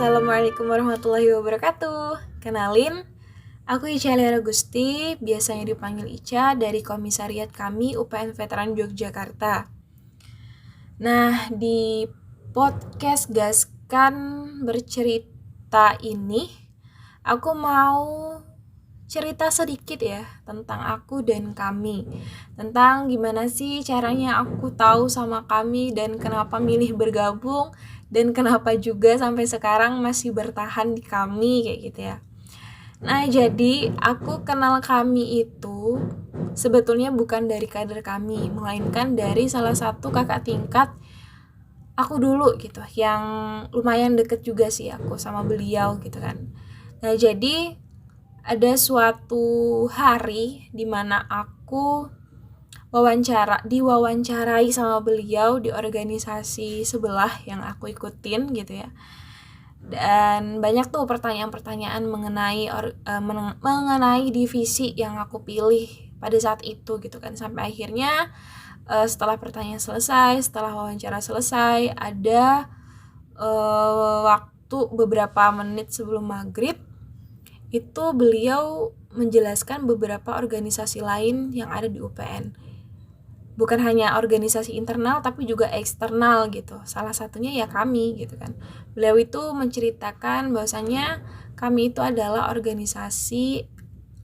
Assalamualaikum warahmatullahi wabarakatuh. Kenalin, aku Ica Liara Gusti, biasanya dipanggil Ica dari komisariat kami UPN Veteran Yogyakarta. Nah, di podcast Gaskan Bercerita ini, aku mau cerita sedikit ya tentang aku dan kami. Tentang gimana sih caranya aku tahu sama kami dan kenapa milih bergabung dan kenapa juga sampai sekarang masih bertahan di kami kayak gitu ya. Nah, jadi aku kenal kami itu sebetulnya bukan dari kader kami, melainkan dari salah satu kakak tingkat aku dulu gitu, yang lumayan deket juga sih aku sama beliau gitu kan. Nah, jadi ada suatu hari di mana aku diwawancarai sama beliau di organisasi sebelah yang aku ikutin gitu ya. Dan banyak tuh pertanyaan-pertanyaan mengenai divisi yang aku pilih pada saat itu gitu kan. Sampai akhirnya setelah pertanyaan selesai, setelah wawancara selesai, ada waktu beberapa menit sebelum maghrib itu beliau menjelaskan beberapa organisasi lain yang ada di UPN. Bukan hanya organisasi internal tapi juga eksternal gitu. Salah satunya ya kami gitu kan. Beliau itu menceritakan bahwasanya kami itu adalah organisasi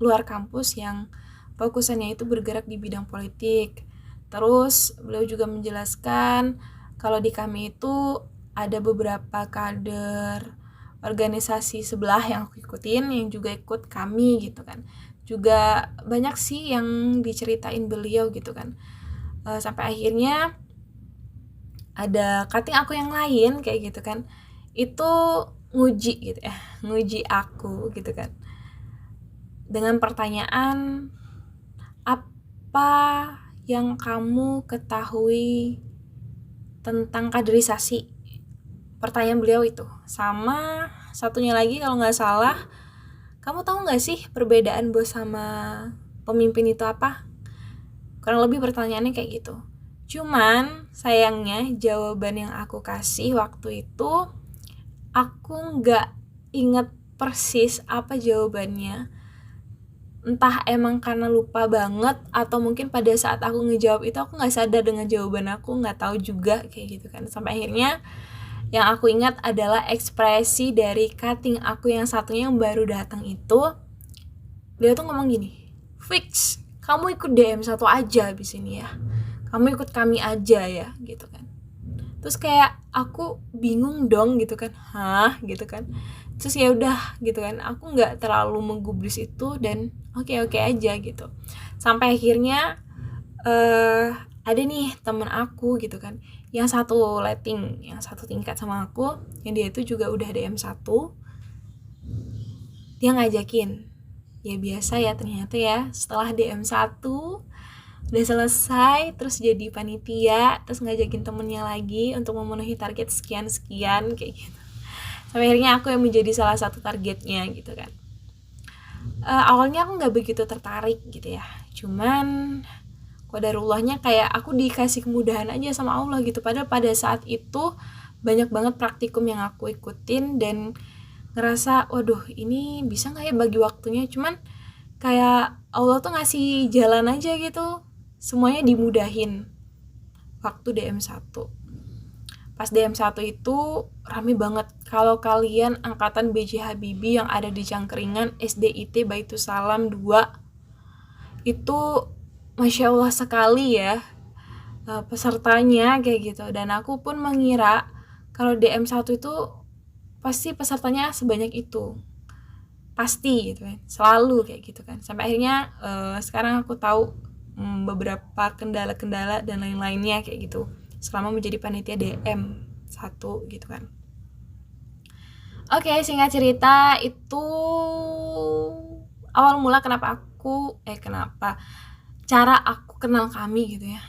luar kampus yang fokusannya itu bergerak di bidang politik. Terus beliau juga menjelaskan kalau di kami itu ada beberapa kader organisasi sebelah yang aku ikutin yang juga ikut kami gitu kan. Juga banyak sih yang diceritain beliau gitu kan. Sampai akhirnya ada cutting aku yang lain kayak gitu kan, itu nguji gitu ya, nguji aku gitu kan dengan pertanyaan, apa yang kamu ketahui tentang kaderisasi. Pertanyaan beliau itu sama satunya lagi kalau nggak salah, kamu tahu nggak sih perbedaan bos sama pemimpin itu apa? Kurang lebih pertanyaannya kayak gitu. Cuman sayangnya jawaban yang aku kasih waktu itu aku nggak inget persis apa jawabannya. Entah emang karena lupa banget atau mungkin pada saat aku ngejawab itu aku nggak sadar dengan jawaban aku, nggak tahu juga kayak gitu kan. Sampai akhirnya yang aku ingat adalah ekspresi dari cutting aku yang satunya yang baru datang itu. Dia tuh ngomong gini, fix, kamu ikut DM1 aja abis ini ya, kamu ikut kami aja ya gitu kan. Terus kayak aku bingung dong gitu kan, hah gitu kan. Terus ya udah gitu kan, aku nggak terlalu menggubris itu dan oke aja gitu. Sampai akhirnya ada nih temen aku gitu kan, yang satu tingkat sama aku, yang dia itu juga udah DM1. Dia ngajakin, ya biasa ya ternyata ya, setelah DM1 udah selesai terus jadi panitia, terus ngajakin temennya lagi untuk memenuhi target sekian kayak gitu. Sampai akhirnya aku yang menjadi salah satu targetnya gitu kan. Awalnya aku nggak begitu tertarik gitu ya, cuman qadarullahnya kayak aku dikasih kemudahan aja sama Allah gitu. Padahal pada saat itu banyak banget praktikum yang aku ikutin dan ngerasa waduh ini bisa nggak ya bagi waktunya, cuman kayak Allah tuh ngasih jalan aja gitu, semuanya dimudahin waktu DM1. Pas DM1 itu rame banget. Kalau kalian angkatan BJ Habibie yang ada di Cangkeringan SDIT Baitus Salam 2, itu Masya Allah sekali ya pesertanya kayak gitu. Dan aku pun mengira kalau DM1 itu pasti pesertanya sebanyak itu, pasti gitu kan, selalu kayak gitu kan. Sampai akhirnya sekarang aku tahu beberapa kendala-kendala dan lain-lainnya kayak gitu selama menjadi panitia DM1 gitu kan. Oke, singkat cerita itu awal mula kenapa cara aku kenal kami gitu ya,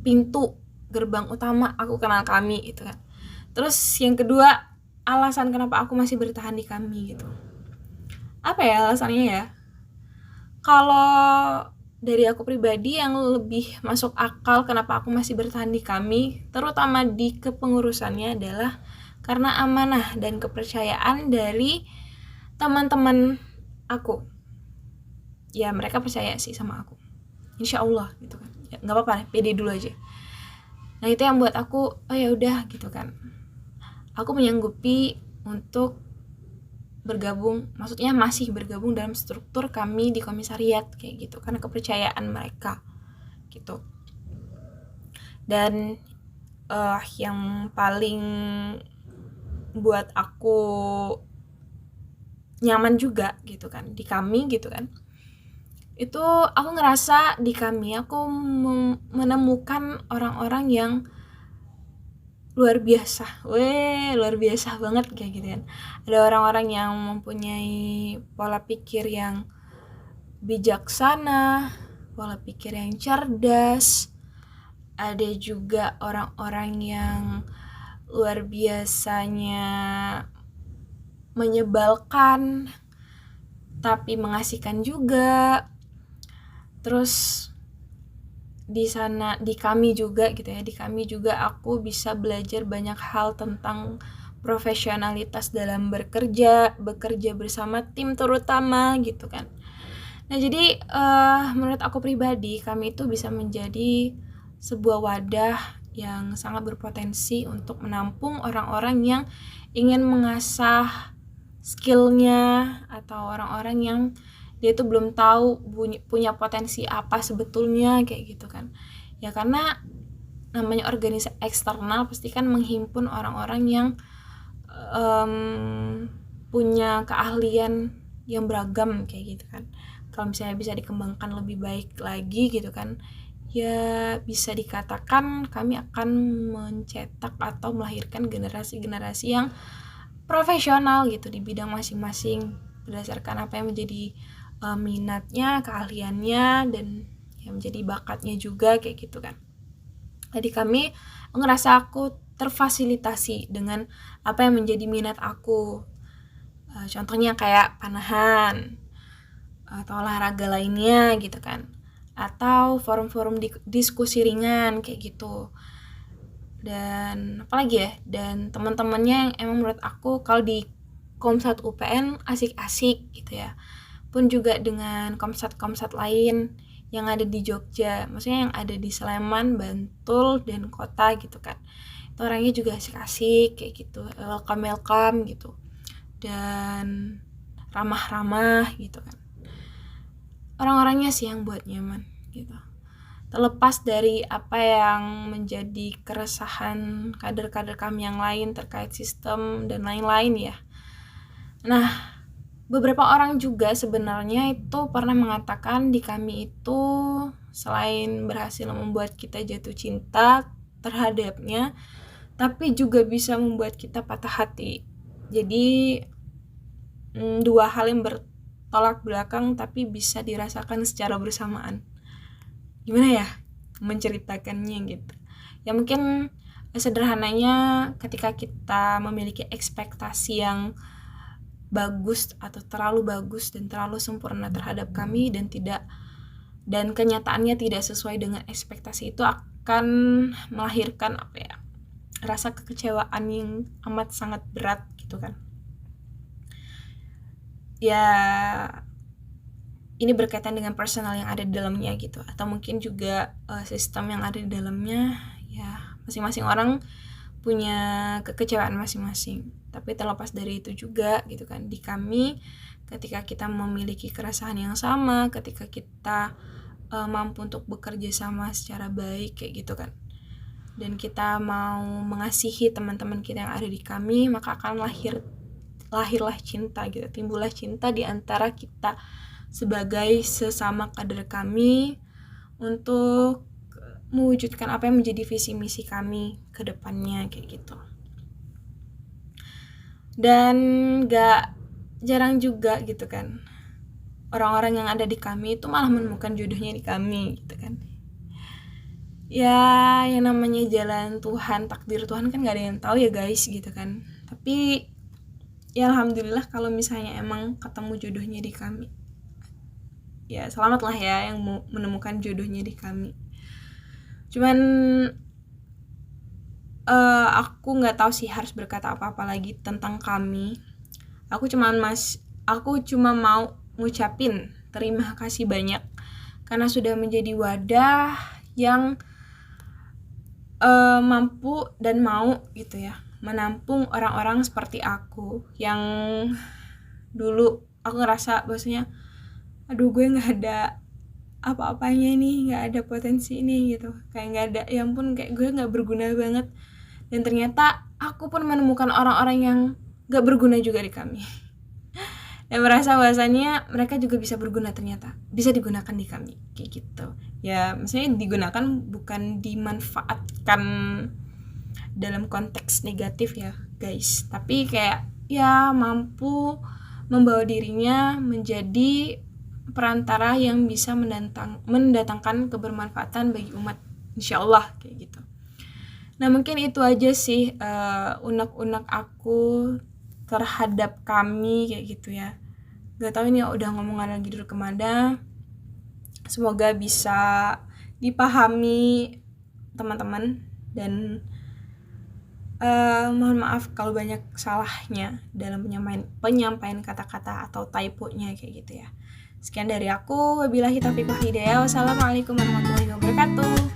pintu gerbang utama aku kenal kami gitu kan. Terus yang kedua, alasan kenapa aku masih bertahan di kami gitu. Apa ya alasannya ya? Kalau dari aku pribadi yang lebih masuk akal kenapa aku masih bertahan di kami, terutama di kepengurusannya adalah karena amanah dan kepercayaan dari teman-teman aku. Ya mereka percaya sih sama aku, insya Allah gitu kan. Ya, nggak apa-apa, pede dulu aja. Nah itu yang buat aku, oh ya udah gitu kan, aku menyanggupi untuk bergabung, maksudnya masih bergabung dalam struktur kami di komisariat kayak gitu, karena kepercayaan mereka gitu. Dan yang paling buat aku nyaman juga gitu kan di kami gitu kan, itu aku ngerasa di kami aku menemukan orang-orang yang luar biasa, luar biasa banget kayak gitu kan. Ada orang-orang yang mempunyai pola pikir yang bijaksana, pola pikir yang cerdas. Ada juga orang-orang yang luar biasanya menyebalkan tapi mengasihkan juga. Terus di sana, di kami juga gitu ya, di kami juga aku bisa belajar banyak hal tentang profesionalitas dalam bekerja bersama tim terutama gitu kan. Nah jadi menurut aku pribadi, kami itu bisa menjadi sebuah wadah yang sangat berpotensi untuk menampung orang-orang yang ingin mengasah skillnya, atau orang-orang yang dia itu belum tahu punya potensi apa sebetulnya kayak gitu kan. Ya karena namanya organisasi eksternal pasti kan menghimpun orang-orang yang punya keahlian yang beragam kayak gitu kan. Kalau misalnya bisa dikembangkan lebih baik lagi gitu kan, ya bisa dikatakan kami akan mencetak atau melahirkan generasi-generasi yang profesional gitu di bidang masing-masing berdasarkan apa yang menjadi minatnya, keahliannya, dan yang menjadi bakatnya juga kayak gitu kan. Jadi kami ngerasa aku terfasilitasi dengan apa yang menjadi minat aku. Contohnya kayak panahan atau olahraga lainnya gitu kan, atau forum-forum diskusi ringan kayak gitu. Dan apalagi ya, dan teman-temannya yang emang menurut aku kalau di Komsat UPN asik-asik gitu ya, pun juga dengan komsat-komsat lain yang ada di Jogja, maksudnya yang ada di Sleman, Bantul, dan kota gitu kan. Itu orangnya juga asik-asik kayak gitu, welcome gitu, dan ramah-ramah gitu kan. Orang-orangnya sih yang buat nyaman gitu. Terlepas dari apa yang menjadi keresahan kader-kader kami yang lain terkait sistem dan lain-lain ya. Nah, beberapa orang juga sebenarnya itu pernah mengatakan di kami itu selain berhasil membuat kita jatuh cinta terhadapnya, tapi juga bisa membuat kita patah hati. Jadi dua hal yang bertolak belakang tapi bisa dirasakan secara bersamaan. Gimana ya menceritakannya gitu ya, mungkin sederhananya ketika kita memiliki ekspektasi yang bagus atau terlalu bagus dan terlalu sempurna terhadap kami dan kenyataannya tidak sesuai dengan ekspektasi, itu akan melahirkan apa ya, rasa kekecewaan yang amat sangat berat gitu kan. Ya ini berkaitan dengan personal yang ada di dalamnya gitu, atau mungkin juga sistem yang ada di dalamnya. Ya masing-masing orang punya kekecewaan masing-masing. Tapi terlepas dari itu juga gitu kan, di kami ketika kita memiliki keresahan yang sama, ketika kita mampu untuk bekerja sama secara baik kayak gitu kan, dan kita mau mengasihi teman-teman kita yang ada di kami, maka akan lahirlah cinta gitu, timbullah cinta di antara kita sebagai sesama kader kami untuk mewujudkan apa yang menjadi visi misi kami ke depannya kayak gitu. Dan gak jarang juga gitu kan, orang-orang yang ada di kami itu malah menemukan jodohnya di kami gitu kan. Ya yang namanya jalan Tuhan, takdir Tuhan kan gak ada yang tahu ya guys gitu kan. Tapi ya alhamdulillah kalau misalnya emang ketemu jodohnya di kami, ya selamatlah ya yang menemukan jodohnya di kami. Cuman aku nggak tahu sih harus berkata apa-apa lagi tentang kami. Aku cuma mau ngucapin terima kasih banyak karena sudah menjadi wadah yang mampu dan mau gitu ya menampung orang-orang seperti aku yang dulu aku ngerasa bahwasanya aduh gue nggak ada apa-apanya nih, nggak ada potensi ini gitu, kayak nggak ada, ya ampun kayak gue nggak berguna banget. Dan ternyata aku pun menemukan orang-orang yang nggak berguna juga di kami dan merasa bahwasannya mereka juga bisa berguna, ternyata bisa digunakan di kami kayak gitu ya. Maksudnya digunakan bukan dimanfaatkan dalam konteks negatif ya guys, tapi kayak ya mampu membawa dirinya menjadi perantara yang bisa mendatangkan kebermanfaatan bagi umat, insyaallah kayak gitu. Nah mungkin itu aja sih unek-unek aku terhadap kami kayak gitu ya. Gak tahu ini udah ngomongan lagi dulu kemana. Semoga bisa dipahami teman-teman dan mohon maaf kalau banyak salahnya dalam penyampaian kata-kata atau typo-nya kayak gitu ya. Sekian dari aku, wabillahi taufiq wal hidayah. Wassalamualaikum warahmatullahi wabarakatuh.